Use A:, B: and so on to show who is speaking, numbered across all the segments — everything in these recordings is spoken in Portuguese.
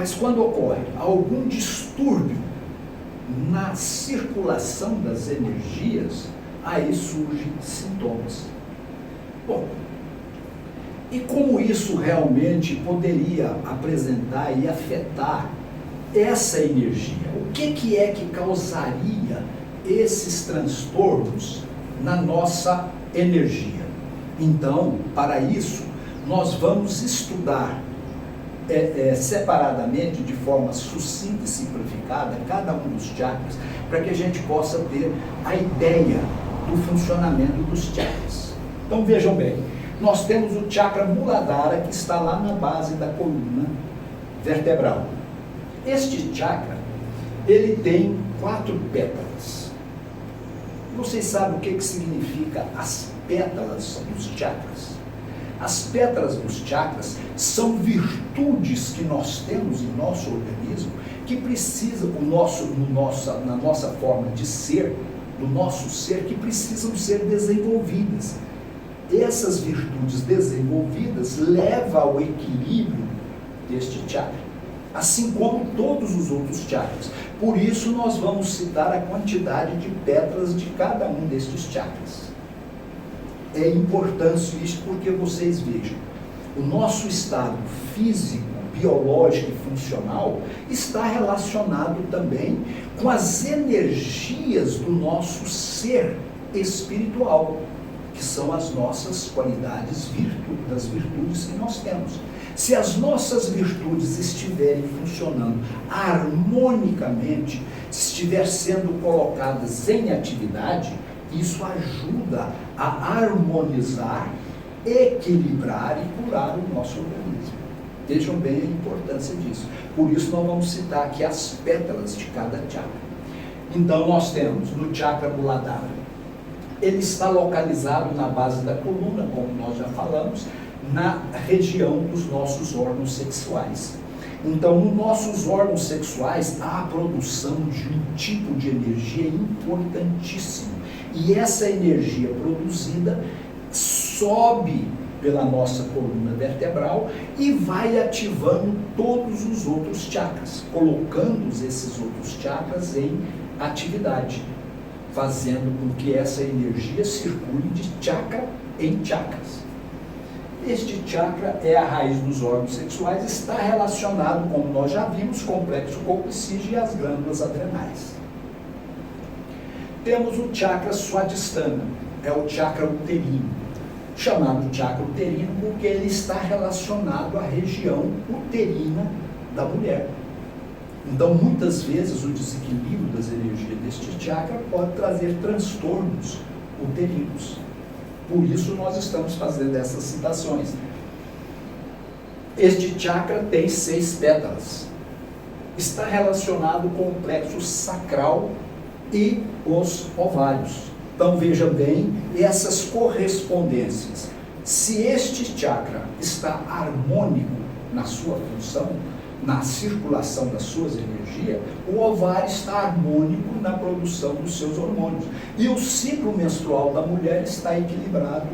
A: Mas quando ocorre algum distúrbio na circulação das energias, aí surgem sintomas. Bom, e como isso realmente poderia apresentar e afetar essa energia? O que é que causaria esses transtornos na nossa energia? Então, para isso, nós vamos estudar separadamente, de forma sucinta e simplificada, cada um dos chakras, para que a gente possa ter a ideia do funcionamento dos chakras. Então vejam bem, nós temos o chakra Muladhara, que está lá na base da coluna vertebral. Este chakra, ele tem 4 pétalas. Vocês sabem o que significa as pétalas dos chakras? As pétalas dos chakras são virtudes que nós temos em nosso organismo, que precisam, na nossa forma de ser, do nosso ser, que precisam ser desenvolvidas. Essas virtudes desenvolvidas levam ao equilíbrio deste chakra, assim como todos os outros chakras. Por isso nós vamos citar a quantidade de pétalas de cada um destes chakras. É importante isso porque vocês vejam, o nosso estado físico, biológico e funcional está relacionado também com as energias do nosso ser espiritual, que são as nossas qualidades, das virtudes que nós temos. Se as nossas virtudes estiverem funcionando harmonicamente, estiver sendo colocadas em atividade, isso ajuda a harmonizar, equilibrar e curar o nosso organismo. Vejam bem a importância disso. Por isso nós vamos citar aqui as pétalas de cada chakra. Então nós temos no chakra Muladhara, ele está localizado na base da coluna, como nós já falamos, na região dos nossos órgãos sexuais. Então, nos nossos órgãos sexuais, há a produção de um tipo de energia importantíssimo. E essa energia produzida sobe pela nossa coluna vertebral e vai ativando todos os outros chakras, colocando esses outros chakras em atividade, fazendo com que essa energia circule de chakra em chakras. Este chakra é a raiz dos órgãos sexuais, está relacionado, como nós já vimos, com o plexo coccígeo e as glândulas adrenais. Temos o chakra Swadhisthana, é o chakra uterino, chamado chakra uterino porque ele está relacionado à região uterina da mulher. Então, muitas vezes, o desequilíbrio das energias deste chakra pode trazer transtornos uterinos. Por isso, nós estamos fazendo essas citações. Este chakra tem 6 pétalas. Está relacionado com o plexo sacral e os ovários. Então, veja bem essas correspondências. Se este chakra está harmônico na sua função, na circulação das suas energias, o ovário está harmônico na produção dos seus hormônios. E o ciclo menstrual da mulher está equilibrado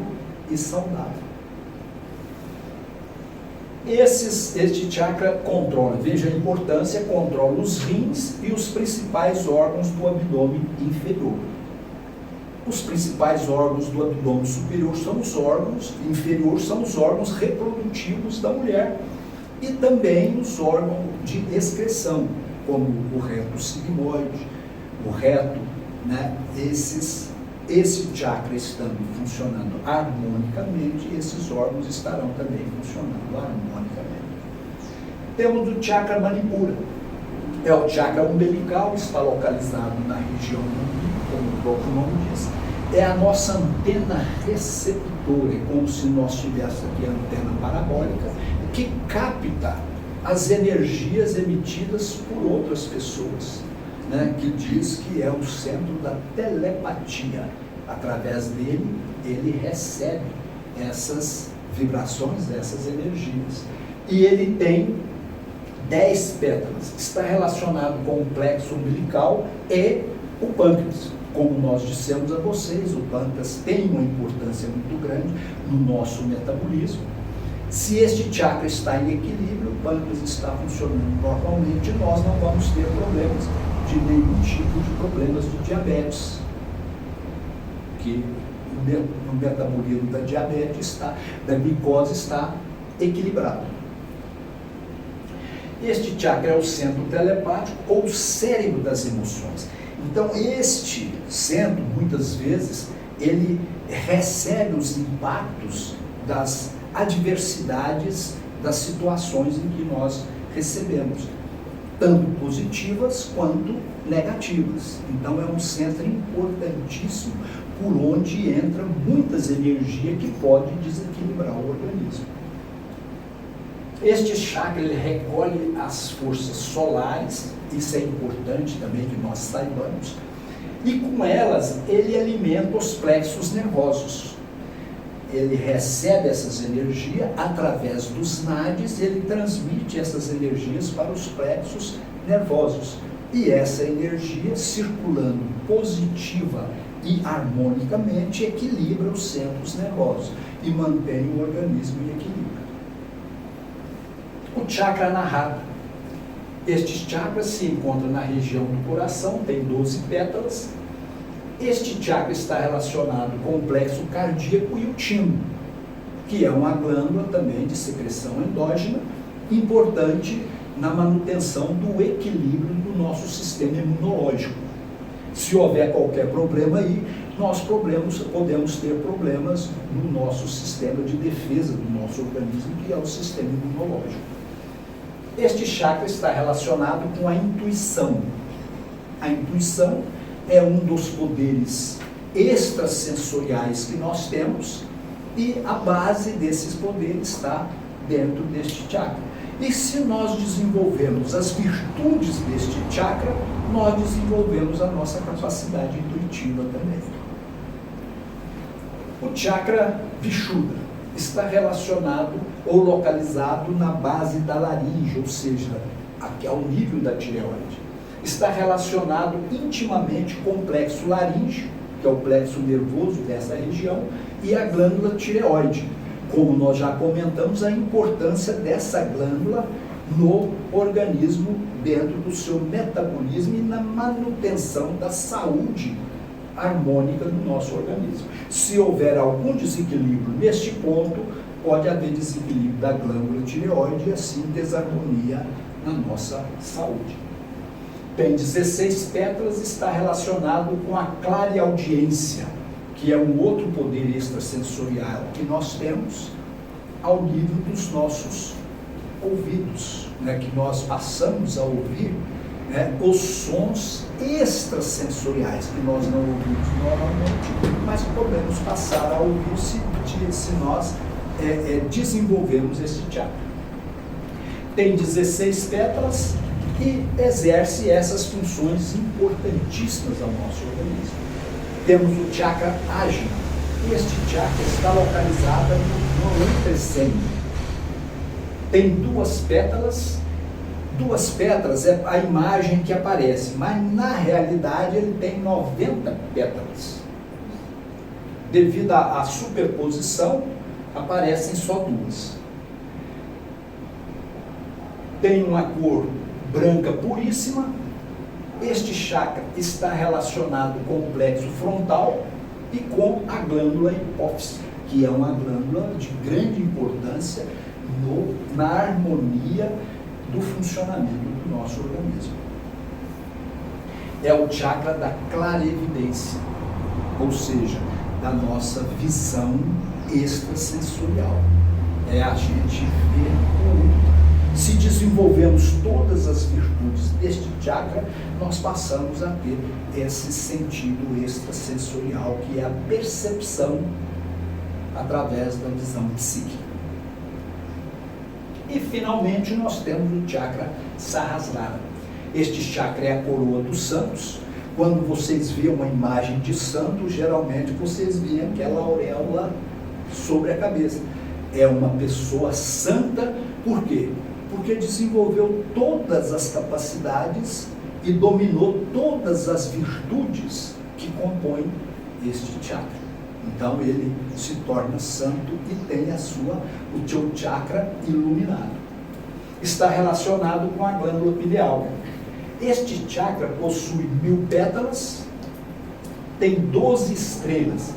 A: e saudável. Este chakra controla, veja a importância, controla os rins e os principais órgãos do abdômen inferior. Os principais órgãos do abdômen superior são os órgãos, inferior são os órgãos reprodutivos da mulher. E também os órgãos de excreção, como o reto sigmoide, o reto, né? Esse chakra estando funcionando harmonicamente, esses órgãos estarão também funcionando harmonicamente. Temos o chakra Manipura, é o chakra umbilical, está localizado na região do umbigo, como o próprio nome diz, é a nossa antena receptora, é como se nós tivéssemos aqui a antena parabólica, que capta as energias emitidas por outras pessoas, né, que diz que é o centro da telepatia. Através dele, ele recebe essas vibrações, essas energias. E ele tem 10 pétalas. Está relacionado com o plexo umbilical e o pâncreas. Como nós dissemos a vocês, o pâncreas tem uma importância muito grande no nosso metabolismo. Se este chakra está em equilíbrio, o pâncreas está funcionando normalmente, nós não vamos ter problemas de nenhum tipo de problemas de diabetes, que o metabolismo da diabetes da glicose está equilibrado. Este chakra é o centro telepático ou o cérebro das emoções. Então, este centro, muitas vezes, ele recebe os impactos das adversidades, das situações em que nós recebemos, tanto positivas quanto negativas. Então, é um centro importantíssimo por onde entra muitas energias que podem desequilibrar o organismo. Este chakra ele recolhe as forças solares, isso é importante também que nós saibamos, e com elas ele alimenta os plexos nervosos. Ele recebe essas energias através dos nadis, ele transmite essas energias para os plexos nervosos. E essa energia, circulando positiva e harmonicamente, equilibra os centros nervosos e mantém o organismo em equilíbrio. O chakra anahata. Este chakra se encontra na região do coração, tem 12 pétalas. Este chakra está relacionado com o plexo cardíaco e o timo, que é uma glândula também de secreção endógena, importante na manutenção do equilíbrio do nosso sistema imunológico. Se houver qualquer problema aí, nós podemos ter problemas no nosso sistema de defesa do nosso organismo, que é o sistema imunológico. Este chakra está relacionado com a intuição. A intuição é um dos poderes extrasensoriais que nós temos e a base desses poderes está dentro deste chakra. E se nós desenvolvermos as virtudes deste chakra, nós desenvolvemos a nossa capacidade intuitiva também. O chakra Vishuddha está relacionado ou localizado na base da laringe, ou seja, aqui ao nível da tireoide. Está relacionado intimamente com o plexo laríngeo, que é o plexo nervoso dessa região, e a glândula tireoide. Como nós já comentamos, a importância dessa glândula no organismo, dentro do seu metabolismo e na manutenção da saúde harmônica do nosso organismo. Se houver algum desequilíbrio neste ponto, pode haver desequilíbrio da glândula tireoide e assim desarmonia na nossa saúde. Tem 16 pétalas, está relacionado com a clareaudiência, que é um outro poder extrasensorial que nós temos ao nível dos nossos ouvidos, né, que nós passamos a ouvir os sons extrasensoriais que nós não ouvimos normalmente, mas podemos passar a ouvir se nós desenvolvemos esse chakra. Tem 16 pétalas e exerce essas funções importantíssimas ao nosso organismo. Temos o chakra ágina. Este chakra está localizado no entrecênio. Tem duas pétalas é a imagem que aparece, mas na realidade ele tem 90 pétalas. Devido à superposição, aparecem só duas. Tem uma cor branca puríssima. Este chakra está relacionado com o plexo frontal e com a glândula hipófise, que é uma glândula de grande importância na harmonia do funcionamento do nosso organismo. É o chakra da clarevidência, ou seja, da nossa visão extrasensorial. É a gente ver o outro. Se desenvolvemos todas as virtudes deste chakra, nós passamos a ter esse sentido extrasensorial, que é a percepção através da visão psíquica. E finalmente nós temos o chakra Sahasrara. Este chakra é a coroa dos santos. Quando vocês veem uma imagem de santo, geralmente vocês veem aquela auréola sobre a cabeça. É uma pessoa santa, por quê? Porque desenvolveu todas as capacidades e dominou todas as virtudes que compõem este chakra. Então ele se torna santo e tem o seu chakra iluminado. Está relacionado com a glândula pineal. Este chakra possui 1000 pétalas, tem 12 estrelas.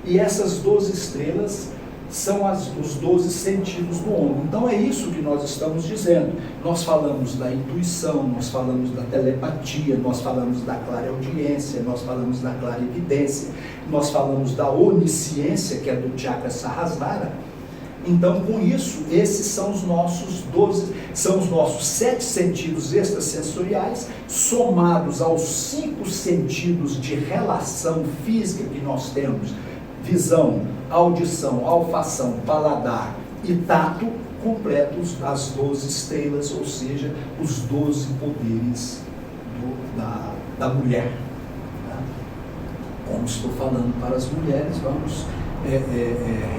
A: E essas 12 estrelas são os 12 sentidos do homem. Então é isso que nós estamos dizendo. Nós falamos da intuição, nós falamos da telepatia, nós falamos da clareaudiência, nós falamos da clarividência, nós falamos da onisciência, que é do chakra Sahasrara. Então, com isso, esses são os nossos 7 sentidos extrasensoriais, somados aos 5 sentidos de relação física que nós temos: visão, audição, olfação, paladar e tato, completos as 12 estrelas, ou seja, os 12 poderes da mulher. Tá? Como estou falando para as mulheres, vamos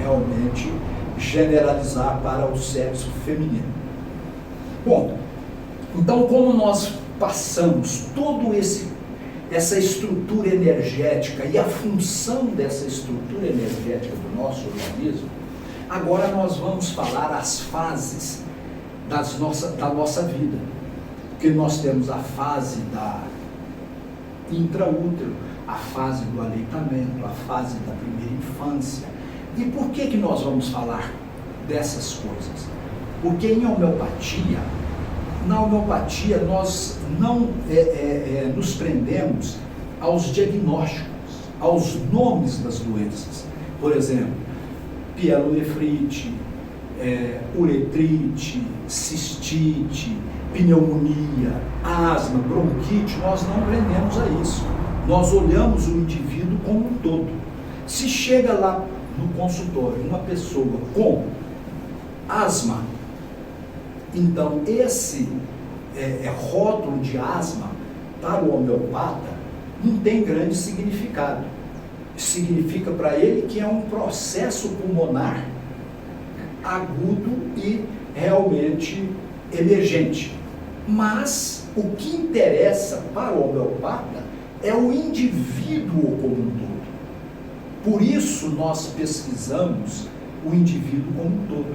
A: realmente generalizar para o sexo feminino. Bom, então como nós passamos todo essa estrutura energética e a função dessa estrutura energética do nosso organismo, agora nós vamos falar as fases da nossa vida. Porque nós temos a fase da intraútero, a fase do aleitamento, a fase da primeira infância. E por que nós vamos falar dessas coisas? Porque na homeopatia nós não nos prendemos aos diagnósticos, aos nomes das doenças. Por exemplo, pielonefrite, uretrite, cistite, pneumonia, asma, bronquite. Nós não prendemos a isso. Nós olhamos o indivíduo como um todo. Se chega lá no consultório uma pessoa com asma, então esse rótulo de asma para o homeopata não tem grande significado. Significa para ele que é um processo pulmonar agudo e realmente emergente. Mas o que interessa para o homeopata é o indivíduo como um todo. Por isso nós pesquisamos o indivíduo como um todo.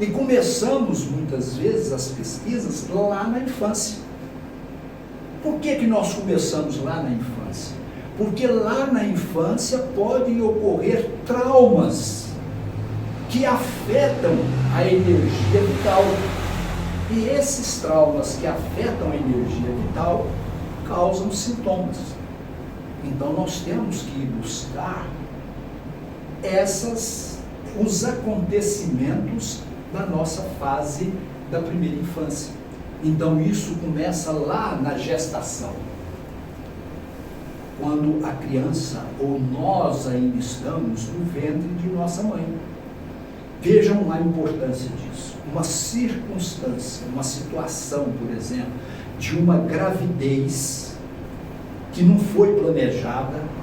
A: E começamos muitas vezes as pesquisas lá na infância. Por que nós começamos lá na infância? Porque lá na infância podem ocorrer traumas que afetam a energia vital. E esses traumas que afetam a energia vital causam sintomas. Então nós temos que ir buscar os acontecimentos da nossa fase da primeira infância. Então isso começa lá na gestação, quando a criança ou nós ainda estamos no ventre de nossa mãe. Vejam a importância disso. Uma circunstância, uma situação, por exemplo, de uma gravidez que não foi planejada,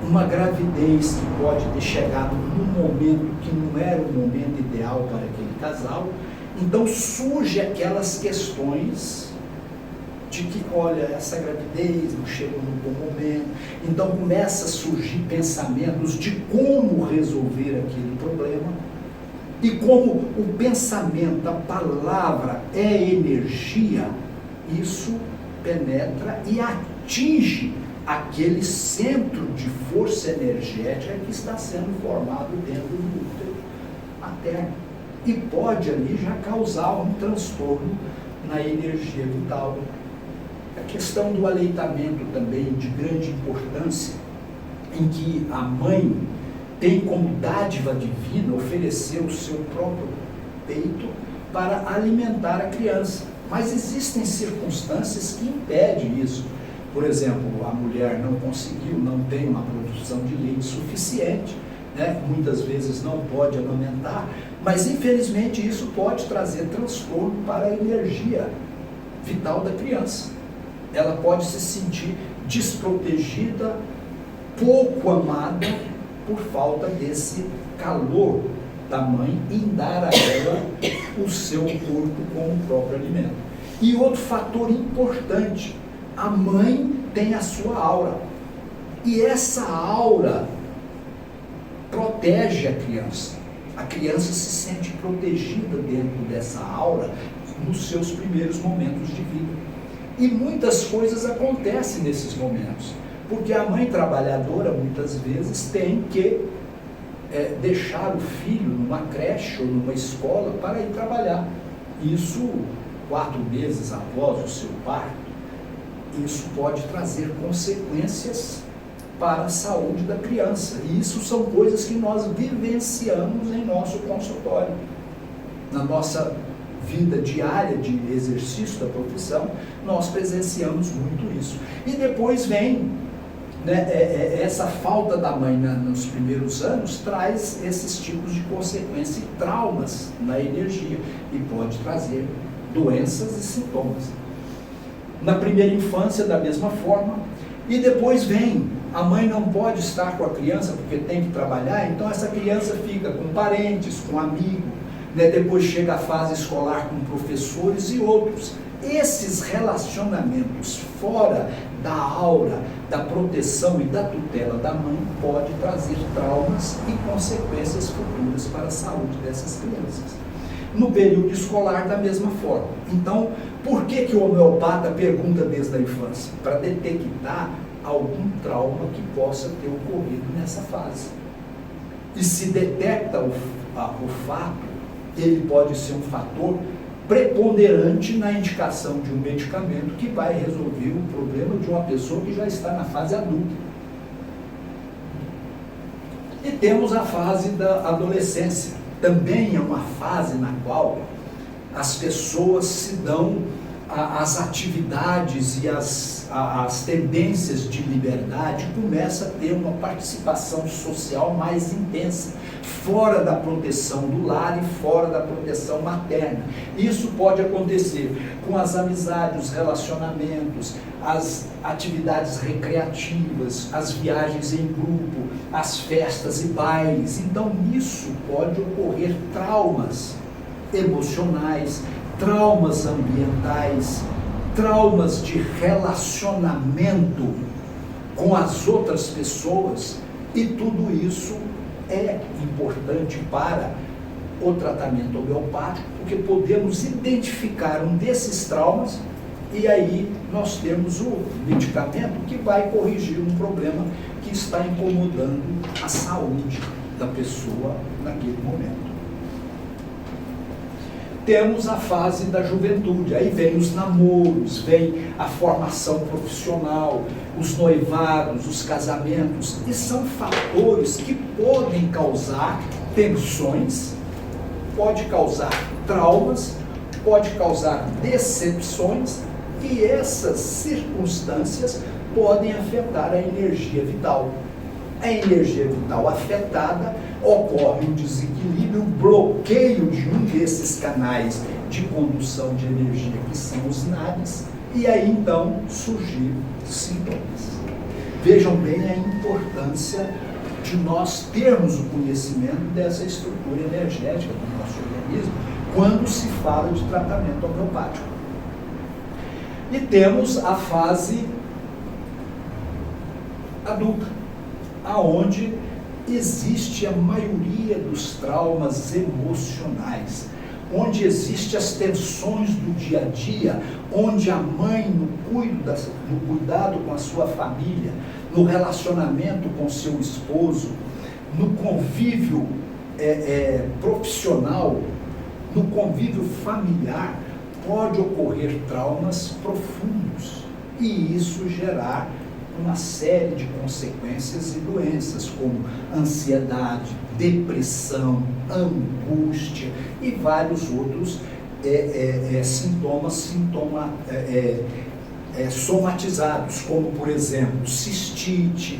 A: uma gravidez que pode ter chegado num momento que não era o momento ideal para aquele casal. Então surgem aquelas questões de que, olha, essa gravidez não chegou no bom momento. Então começa a surgir pensamentos de como resolver aquele problema. E como o pensamento, a palavra é energia, isso penetra e atinge aquele centro de força energética que está sendo formado dentro do útero materno. E pode ali já causar um transtorno na energia vital. A questão do aleitamento também de grande importância, em que a mãe tem como dádiva divina oferecer o seu próprio peito para alimentar a criança. Mas existem circunstâncias que impedem isso. Por exemplo, a mulher não conseguiu, não tem uma produção de leite suficiente, né? Muitas vezes não pode amamentar, mas infelizmente isso pode trazer transtorno para a energia vital da criança. Ela pode se sentir desprotegida, pouco amada, por falta desse calor da mãe em dar a ela o seu corpo como próprio alimento. E outro fator importante, a mãe tem a sua aura. E essa aura protege a criança. A criança se sente protegida dentro dessa aura nos seus primeiros momentos de vida. E muitas coisas acontecem nesses momentos, porque a mãe trabalhadora muitas vezes tem que deixar o filho numa creche ou numa escola para ir trabalhar. Isso 4 meses após o seu parto. Isso pode trazer consequências para a saúde da criança. E isso são coisas que nós vivenciamos em nosso consultório. Na nossa vida diária de exercício da profissão, nós presenciamos muito isso. E depois vem, né, essa falta da mãe nos primeiros anos traz esses tipos de consequências e traumas na energia e pode trazer doenças e sintomas. Na primeira infância, da mesma forma, e depois vem, a mãe não pode estar com a criança porque tem que trabalhar, então essa criança fica com parentes, com amigos, né? Depois chega a fase escolar com professores e outros. Esses relacionamentos fora da aura, da proteção e da tutela da mãe pode trazer traumas e consequências futuras para a saúde dessas crianças. No período escolar, da mesma forma. Então, por que o homeopata pergunta desde a infância? Para detectar algum trauma que possa ter ocorrido nessa fase. E se detecta o fato, ele pode ser um fator preponderante na indicação de um medicamento que vai resolver o problema de uma pessoa que já está na fase adulta. E temos a fase da adolescência. Também é uma fase na qual as pessoas se dão as atividades e as tendências de liberdade, começa a ter uma participação social mais intensa, fora da proteção do lar e fora da proteção materna. Isso pode acontecer com as amizades, os relacionamentos, as atividades recreativas, as viagens em grupo, as festas e bailes. Então, nisso pode ocorrer traumas emocionais, traumas ambientais, traumas de relacionamento com as outras pessoas, e tudo isso é importante para o tratamento homeopático, porque podemos identificar um desses traumas e aí nós temos o medicamento que vai corrigir um problema que está incomodando a saúde da pessoa naquele momento. Temos a fase da juventude, aí vem os namoros, vem a formação profissional, os noivados, os casamentos, e são fatores que podem causar tensões, pode causar traumas, pode causar decepções, e essas circunstâncias podem afetar a energia vital. A energia vital afetada, ocorre um desequilíbrio, um bloqueio de um desses canais de condução de energia, que são os nadis, e aí então surgir sintomas. Vejam bem a importância de nós termos o conhecimento dessa estrutura energética do nosso organismo quando se fala de tratamento homeopático. E temos a fase adulta, aonde existe a maioria dos traumas emocionais, onde existem as tensões do dia a dia, onde a mãe, no cuidado com a sua família, no relacionamento com seu esposo, no convívio profissional, no convívio familiar, pode ocorrer traumas profundos e isso gerar uma série de consequências e doenças, como ansiedade, depressão, angústia e vários outros sintomas somatizados, como, por exemplo, cistite,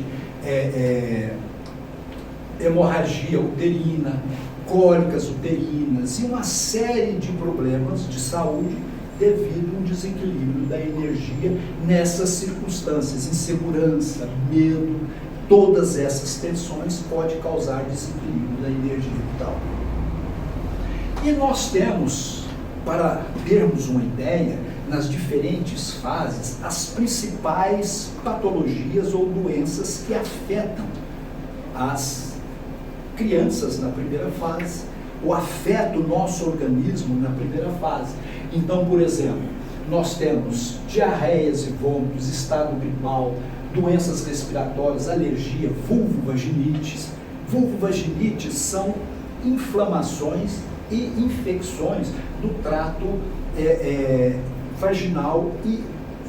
A: hemorragia uterina, cólicas uterinas e uma série de problemas de saúde devido a um desequilíbrio da energia nessas circunstâncias, insegurança, medo, todas essas tensões podem causar desequilíbrio da energia vital. E nós temos, para termos uma ideia, nas diferentes fases, as principais patologias ou doenças que afetam crianças na primeira fase, o afeta o nosso organismo na primeira fase. Então, por exemplo, nós temos diarreias e vômitos, estado gripal, doenças respiratórias, alergia, vulvovaginites. Vulvovaginites são inflamações e infecções do trato vaginal e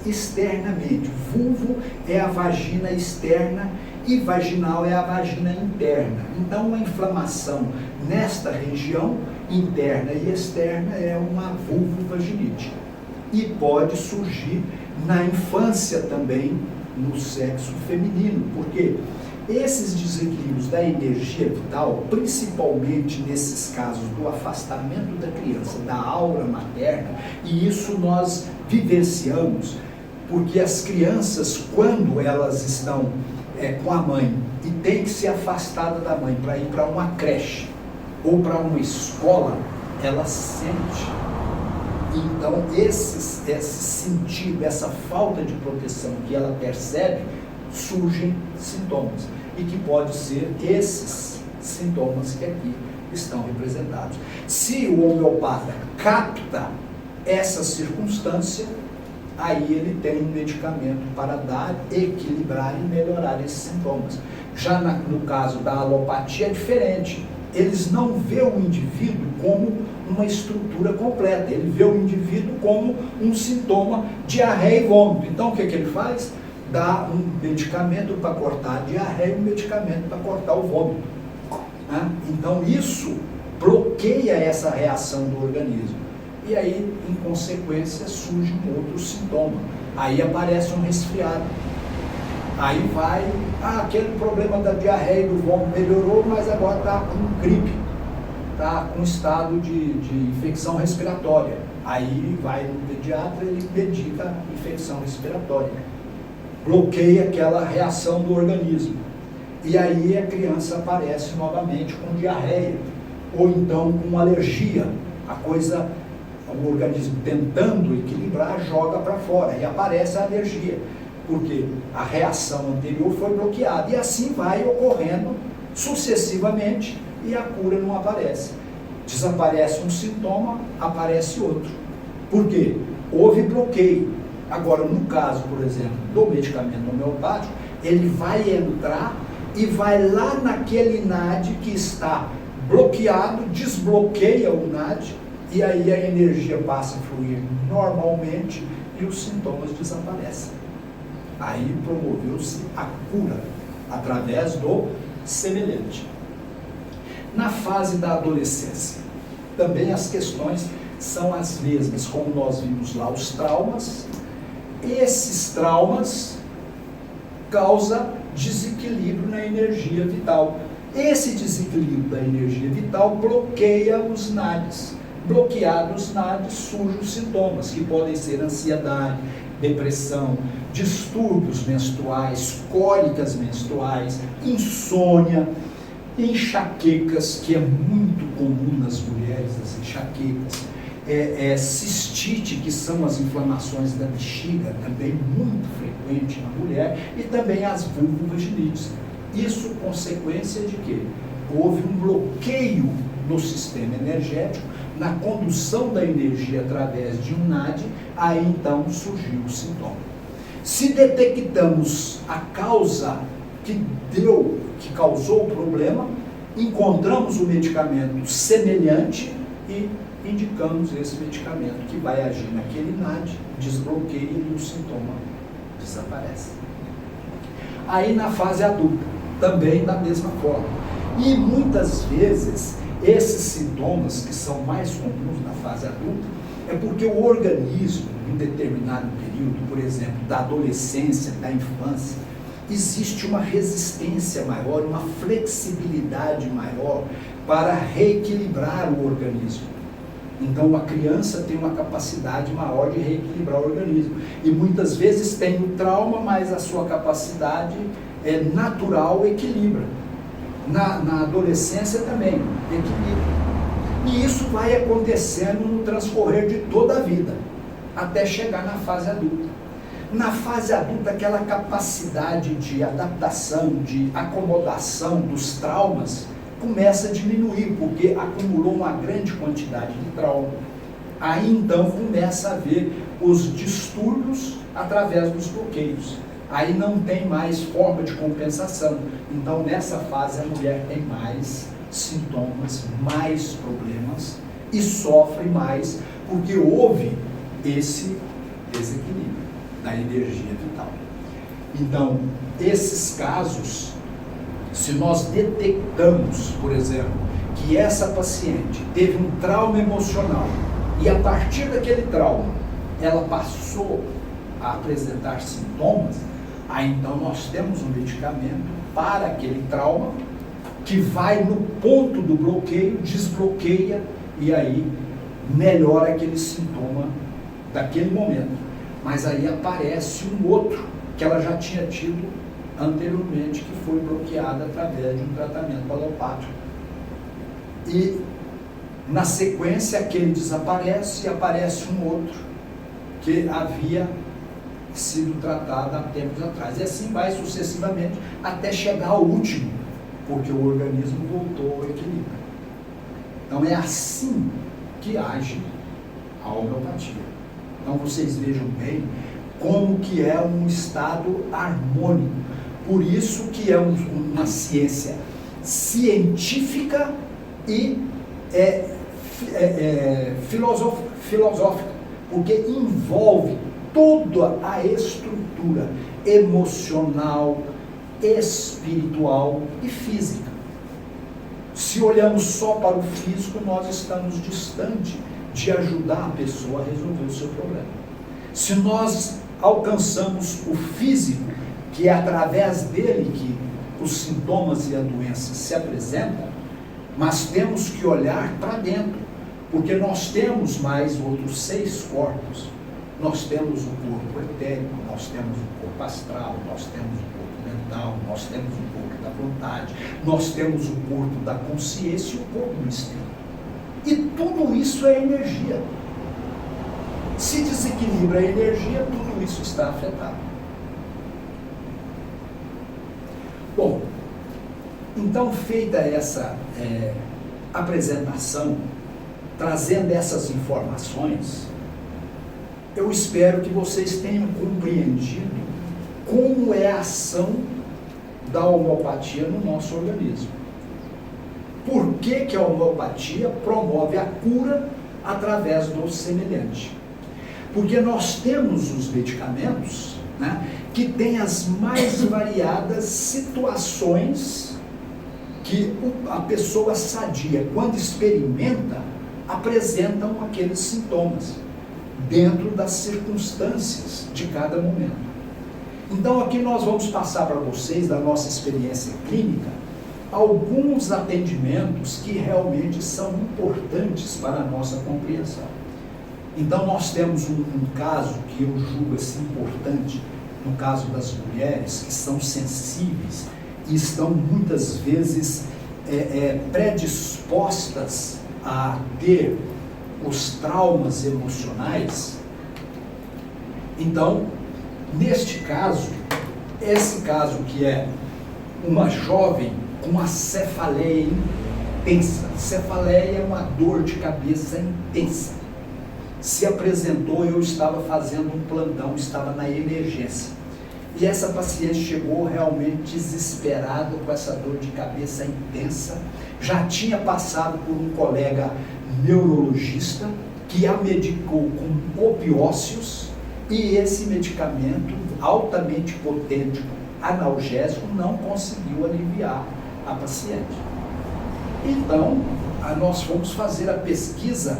A: externamente. Vulvo é a vagina externa e vaginal é a vagina interna. Então, uma inflamação nesta região interna e externa é uma vulvovaginite. E pode surgir na infância também, no sexo feminino, porque esses desequilíbrios da energia vital, principalmente nesses casos do afastamento da criança da aura materna, e isso nós vivenciamos, porque as crianças, quando elas estão com a mãe e tem que ser afastada da mãe para ir para uma creche ou para uma escola, ela sente. Então, esse sentido, essa falta de proteção que ela percebe, surgem sintomas. E que pode ser esses sintomas que aqui estão representados. Se o homeopata capta essa circunstância, aí ele tem um medicamento para dar, equilibrar e melhorar esses sintomas. Já no caso da alopatia é diferente. Eles não vê o indivíduo como uma estrutura completa, ele vê o indivíduo como um sintoma, diarreia e vômito. Então o que ele faz? Dá um medicamento para cortar a diarreia e um medicamento para cortar o vômito. Então isso bloqueia essa reação do organismo. E aí, em consequência, surge um outro sintoma. Aí aparece um resfriado. Aí vai, aquele problema da diarreia e do vômito melhorou, mas agora está com gripe, está com estado de infecção respiratória. Aí vai no pediatra e ele medica a infecção respiratória. Bloqueia aquela reação do organismo. E aí a criança aparece novamente com diarreia, ou então com alergia. O organismo tentando equilibrar, joga para fora e aparece a alergia, porque a reação anterior foi bloqueada. E assim vai ocorrendo sucessivamente e a cura não aparece. Desaparece um sintoma, aparece outro. Por quê? Houve bloqueio. Agora, no caso, por exemplo, do medicamento homeopático, ele vai entrar e vai lá naquele NAD que está bloqueado, desbloqueia o NAD, e aí a energia passa a fluir normalmente e os sintomas desaparecem. Aí promoveu-se a cura através do semelhante. Na fase da adolescência, também as questões são as mesmas, como nós vimos lá, os traumas. Esses traumas causam desequilíbrio na energia vital. Esse desequilíbrio da energia vital bloqueia os NADs. Bloqueados os NADs, surgem os sintomas, que podem ser ansiedade, depressão, distúrbios menstruais, cólicas menstruais, insônia, enxaquecas, que é muito comum nas mulheres, as enxaquecas, cistite, que são as inflamações da bexiga, também muito frequente na mulher, e também as vulvovaginites. Isso consequência de quê? Houve um bloqueio no sistema energético, na condução da energia através de um NAD, aí então surgiu o sintoma. Se detectamos a causa que causou o problema, encontramos o medicamento semelhante e indicamos esse medicamento que vai agir naquele NAD, desbloqueia e o sintoma desaparece. Aí na fase adulta, também da mesma forma. E muitas vezes esses sintomas que são mais comuns na fase adulta é porque o organismo, em determinado período, por exemplo, da adolescência, da infância, existe uma resistência maior, uma flexibilidade maior para reequilibrar o organismo. Então, a criança tem uma capacidade maior de reequilibrar o organismo. E muitas vezes tem o trauma, mas a sua capacidade natural equilibra. Na adolescência também, equilibra. E isso vai acontecendo no transcorrer de toda a vida, até chegar na fase adulta. Na fase adulta, aquela capacidade de adaptação, de acomodação dos traumas, começa a diminuir, porque acumulou uma grande quantidade de trauma. Aí então começa a haver os distúrbios através dos bloqueios. Aí não tem mais forma de compensação. Então nessa fase a mulher tem mais sintomas, mais problemas e sofre mais, porque houve esse desequilíbrio da energia vital. Então, esses casos, se nós detectamos, por exemplo, que essa paciente teve um trauma emocional e a partir daquele trauma ela passou a apresentar sintomas, aí então nós temos um medicamento para aquele trauma que vai no ponto do bloqueio, desbloqueia e aí melhora aquele sintoma daquele momento. Mas aí aparece um outro que ela já tinha tido anteriormente, que foi bloqueado através de um tratamento alopático. E na sequência aquele desaparece e aparece um outro que havia sido tratado há tempos atrás. E assim vai sucessivamente até chegar ao último, porque o organismo voltou ao equilíbrio. Então é assim que age a homeopatia. Então vocês vejam bem como que é um estado harmônico. Por isso que é uma ciência científica e filosófica, porque envolve toda a estrutura emocional, espiritual e física. Se olhamos só para o físico, nós estamos distante de ajudar a pessoa a resolver o seu problema. Se nós alcançamos o físico, que é através dele que os sintomas e a doença se apresentam, mas temos que olhar para dentro, porque nós temos mais outros 6 corpos. Nós temos o corpo etérico, nós temos o corpo astral, nós temos o corpo mental, nós temos o corpo da vontade, nós temos o corpo da consciência e o corpo do espírito. E tudo isso é energia. Se desequilibra a energia, tudo isso está afetado. Bom, então feita essa apresentação, trazendo essas informações, eu espero que vocês tenham compreendido como é a ação da homeopatia no nosso organismo. Por que a homeopatia promove a cura através do semelhante? Porque nós temos os medicamentos, né, que têm as mais variadas situações que a pessoa sadia, quando experimenta, apresentam aqueles sintomas dentro das circunstâncias de cada momento. Então aqui nós vamos passar para vocês, da nossa experiência clínica, alguns atendimentos que realmente são importantes para a nossa compreensão. Então nós temos um caso que eu julgo assim importante, no caso das mulheres que são sensíveis e estão muitas vezes predispostas a ter os traumas emocionais. Então, neste caso, esse caso que é uma jovem com uma cefaleia intensa. Cefaleia é uma dor de cabeça intensa. Se apresentou, eu estava fazendo um plantão, estava na emergência. E essa paciente chegou realmente desesperada com essa dor de cabeça intensa. Já tinha passado por um colega neurologista que a medicou com opiócios, e esse medicamento altamente potente, analgésico, não conseguiu aliviar a paciente. Então, nós fomos fazer a pesquisa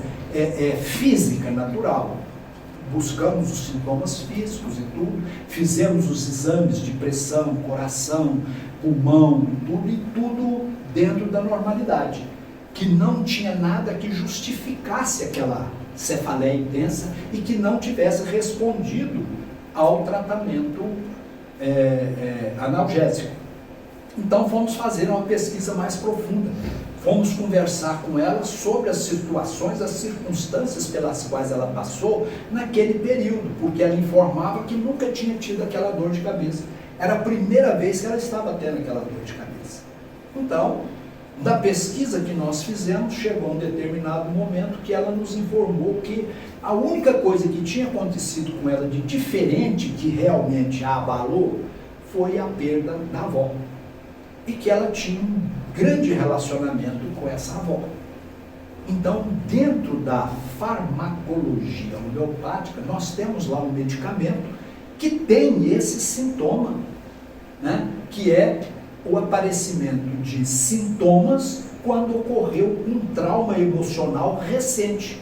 A: física, natural. Buscamos os sintomas físicos e tudo, fizemos os exames de pressão, coração, pulmão, tudo dentro da normalidade, que não tinha nada que justificasse aquela cefaleia intensa e que não tivesse respondido ao tratamento analgésico. Então fomos fazer uma pesquisa mais profunda, fomos conversar com ela sobre as situações, as circunstâncias pelas quais ela passou naquele período, porque ela informava que nunca tinha tido aquela dor de cabeça. Era a primeira vez que ela estava tendo aquela dor de cabeça. Então, Da pesquisa que nós fizemos, chegou um determinado momento que ela nos informou que a única coisa que tinha acontecido com ela de diferente, que realmente a abalou, foi a perda da avó. E que ela tinha um grande relacionamento com essa avó. Então, dentro da farmacologia homeopática, nós temos lá um medicamento que tem esse sintoma, né? Que é o aparecimento de sintomas quando ocorreu um trauma emocional recente.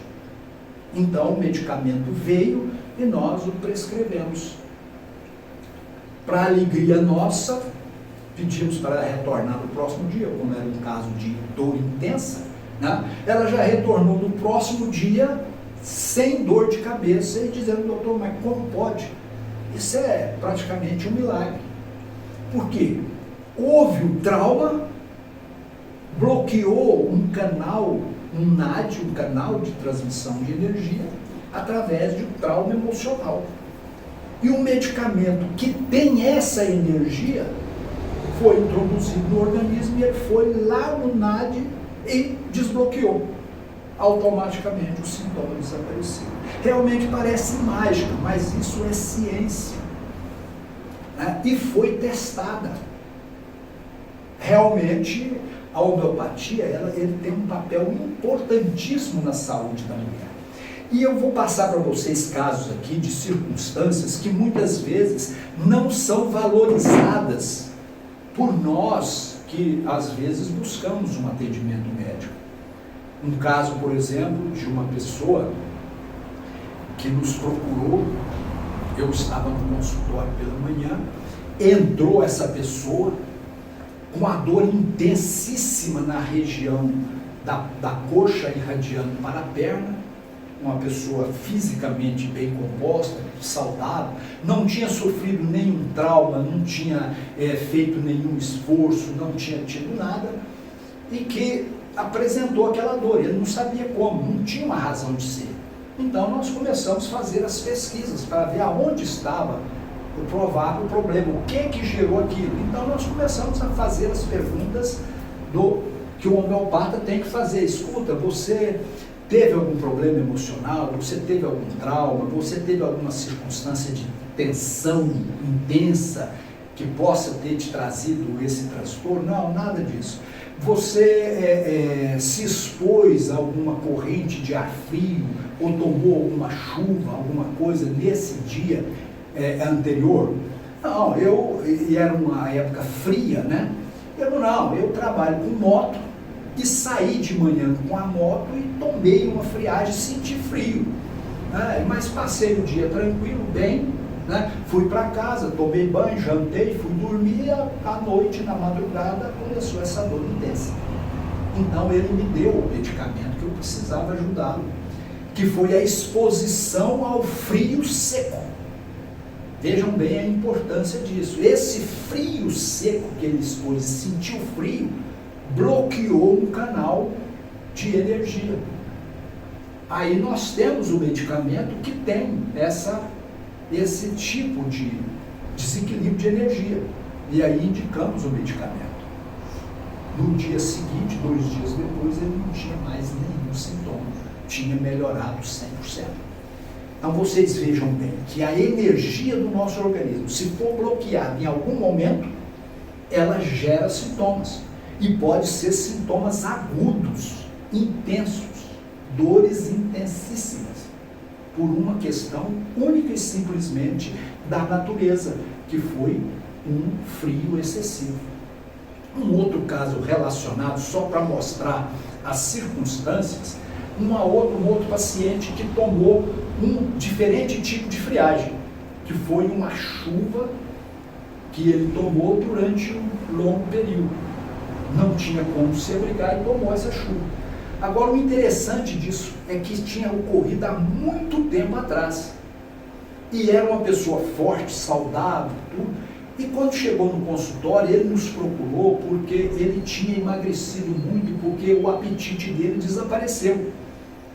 A: Então, o medicamento veio e nós o prescrevemos. Para alegria nossa, pedimos para ela retornar no próximo dia, como era um caso de dor intensa, né? Ela já retornou no próximo dia sem dor de cabeça e dizendo: doutor, mas como pode? Isso é praticamente um milagre. Por quê? Houve um trauma, bloqueou um canal, um NAD, um canal de transmissão de energia, através de um trauma emocional. E um medicamento que tem essa energia foi introduzido no organismo e ele foi lá no NAD e desbloqueou. Automaticamente o sintoma desapareceu. Realmente parece mágica, mas isso é ciência, né? E foi testada. Realmente a homeopatia ele tem um papel importantíssimo na saúde da mulher. E eu vou passar para vocês casos aqui de circunstâncias que muitas vezes não são valorizadas por nós que às vezes buscamos um atendimento médico. Um caso, por exemplo, de uma pessoa que nos procurou, eu estava no consultório pela manhã, entrou essa pessoa com a dor intensíssima na região da coxa irradiando para a perna, uma pessoa fisicamente bem composta, saudável, não tinha sofrido nenhum trauma, não tinha feito nenhum esforço, não tinha tido nada, e que apresentou aquela dor. Ele não sabia como, não tinha uma razão de ser. Então nós começamos a fazer as pesquisas para ver aonde estava o provável problema, o que gerou aquilo. Então nós começamos a fazer as perguntas que o homeopata tem que fazer. Escuta, você teve algum problema emocional? Você teve algum trauma? Você teve alguma circunstância de tensão intensa que possa ter te trazido esse transtorno? Não, nada disso. Você se expôs a alguma corrente de ar frio ou tomou alguma chuva, alguma coisa nesse dia anterior? Não, e era uma época fria, né? Eu trabalho com moto e saí de manhã com a moto e tomei uma friagem, senti frio, né? Mas passei o dia tranquilo, bem, né? Fui para casa, tomei banho, jantei, fui dormir e à noite, na madrugada, começou essa dor intensa. Então ele me deu o medicamento que eu precisava ajudá-lo, que foi a exposição ao frio seco. Vejam bem a importância disso. Esse frio seco que ele expôs, sentiu frio, bloqueou um canal de energia. Aí nós temos o medicamento que tem esse tipo de desequilíbrio de energia. E aí indicamos o medicamento. No dia seguinte, 2 dias depois, ele não tinha mais nenhum sintoma. Tinha melhorado 100%. Então vocês vejam bem que a energia do nosso organismo, se for bloqueada em algum momento, ela gera sintomas. E pode ser sintomas agudos, intensos, dores intensíssimas, por uma questão única e simplesmente da natureza, que foi um frio excessivo. Um outro caso relacionado, só para mostrar as circunstâncias, um outro paciente que tomou um diferente tipo de friagem, que foi uma chuva que ele tomou durante um longo período. Não tinha como se abrigar e tomou essa chuva. Agora, o interessante disso é que tinha ocorrido há muito tempo atrás. E era uma pessoa forte, saudável, tudo. E quando chegou no consultório, ele nos procurou porque ele tinha emagrecido muito, porque o apetite dele desapareceu.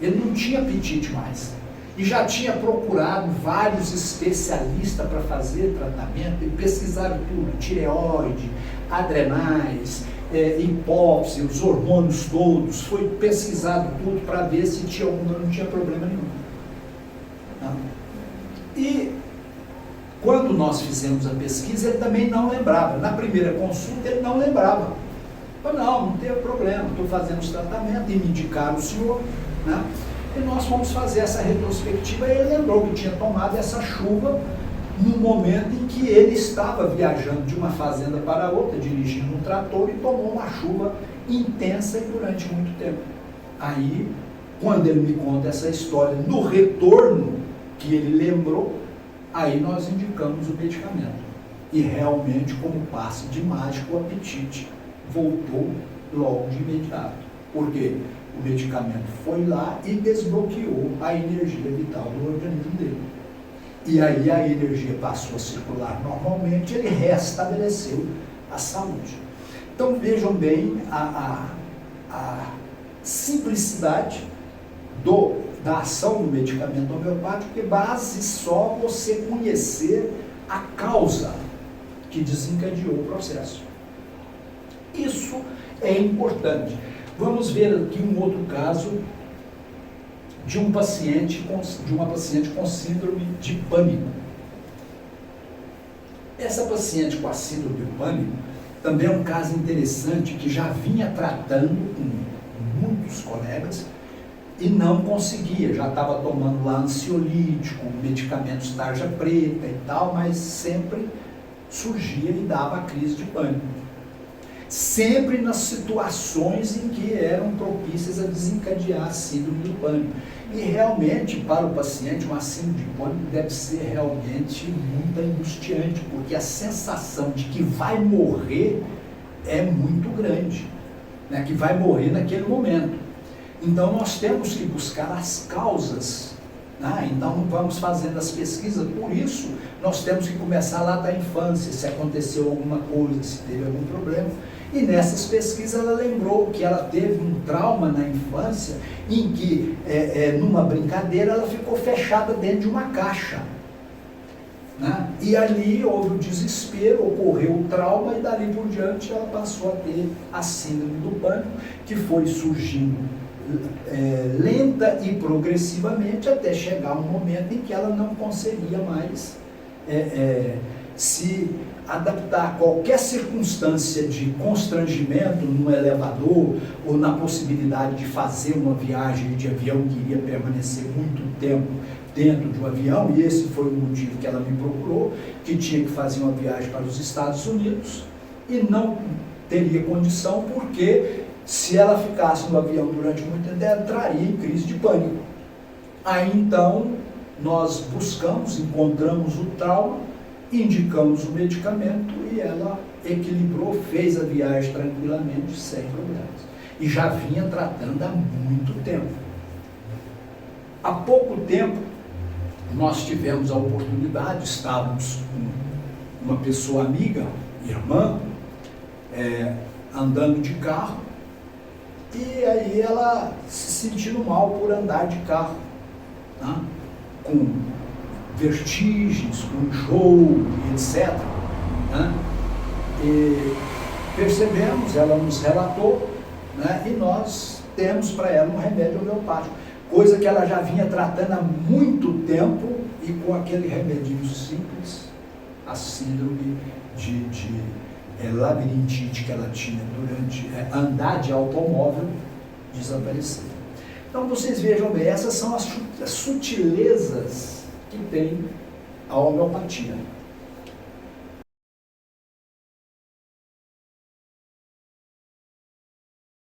A: Ele não tinha apetite mais. E já tinha procurado vários especialistas para fazer tratamento, e pesquisaram tudo, tireoide, adrenais, hipófise, os hormônios todos, foi pesquisado tudo para ver se tinha algum, não tinha problema nenhum. Tá? E quando nós fizemos a pesquisa, ele também não lembrava. Na primeira consulta, ele não lembrava. Falei, não tem problema, estou fazendo os tratamentos, e me indicaram o senhor, né? E nós fomos fazer essa retrospectiva, e ele lembrou que tinha tomado essa chuva no momento em que ele estava viajando de uma fazenda para outra, dirigindo um trator, e tomou uma chuva intensa e durante muito tempo. Aí, quando ele me conta essa história, no retorno que ele lembrou, aí nós indicamos o medicamento. E realmente, como passe de mágica, o apetite voltou logo de imediato. Por quê? O medicamento foi lá e desbloqueou a energia vital do organismo dele. E aí a energia passou a circular normalmente, ele restabeleceu a saúde. Então vejam bem a simplicidade da ação do medicamento homeopático, que base só você conhecer a causa que desencadeou o processo. Isso é importante. Vamos ver aqui um outro caso de uma paciente com síndrome de pânico. Essa paciente com a síndrome de pânico também é um caso interessante, que já vinha tratando com muitos colegas e não conseguia, já estava tomando lá ansiolítico, medicamentos tarja preta e tal, mas sempre surgia e dava a crise de pânico. Sempre nas situações em que eram propícias a desencadear a síndrome do pânico. E realmente, para o paciente, uma síndrome de pânico deve ser realmente muito angustiante, porque a sensação de que vai morrer é muito grande, né? Que vai morrer naquele momento. Então, nós temos que buscar as causas. Então, vamos fazendo as pesquisas. Por isso, nós temos que começar lá da infância, se aconteceu alguma coisa, se teve algum problema. E nessas pesquisas ela lembrou que ela teve um trauma na infância, em que, numa brincadeira, ela ficou fechada dentro de uma caixa. Né? E ali houve o desespero, ocorreu o trauma, e dali por diante ela passou a ter a síndrome do pânico, que foi surgindo lenta e progressivamente, até chegar um momento em que ela não conseguia mais se adaptar a qualquer circunstância de constrangimento no elevador, ou na possibilidade de fazer uma viagem de avião que iria permanecer muito tempo dentro de um avião, e esse foi o motivo que ela me procurou, que tinha que fazer uma viagem para os Estados Unidos, e não teria condição, porque se ela ficasse no avião durante muito tempo, ela entraria em crise de pânico. Aí então, nós buscamos, encontramos o trauma, indicamos o medicamento, e ela equilibrou, fez a viagem tranquilamente, sem problemas. E já vinha tratando há muito tempo. Há pouco tempo, nós tivemos a oportunidade, estávamos com uma pessoa amiga, irmã, andando de carro, e aí ela se sentindo mal por andar de carro, tá? Com vertigens, com enjoo, etc. Né? E percebemos, ela nos relatou, né? E nós temos para ela um remédio homeopático, coisa que ela já vinha tratando há muito tempo, e com aquele remedinho simples, a síndrome de labirintite que ela tinha durante andar de automóvel desapareceu. Então vocês vejam bem, essas são as sutilezas que tem a homeopatia.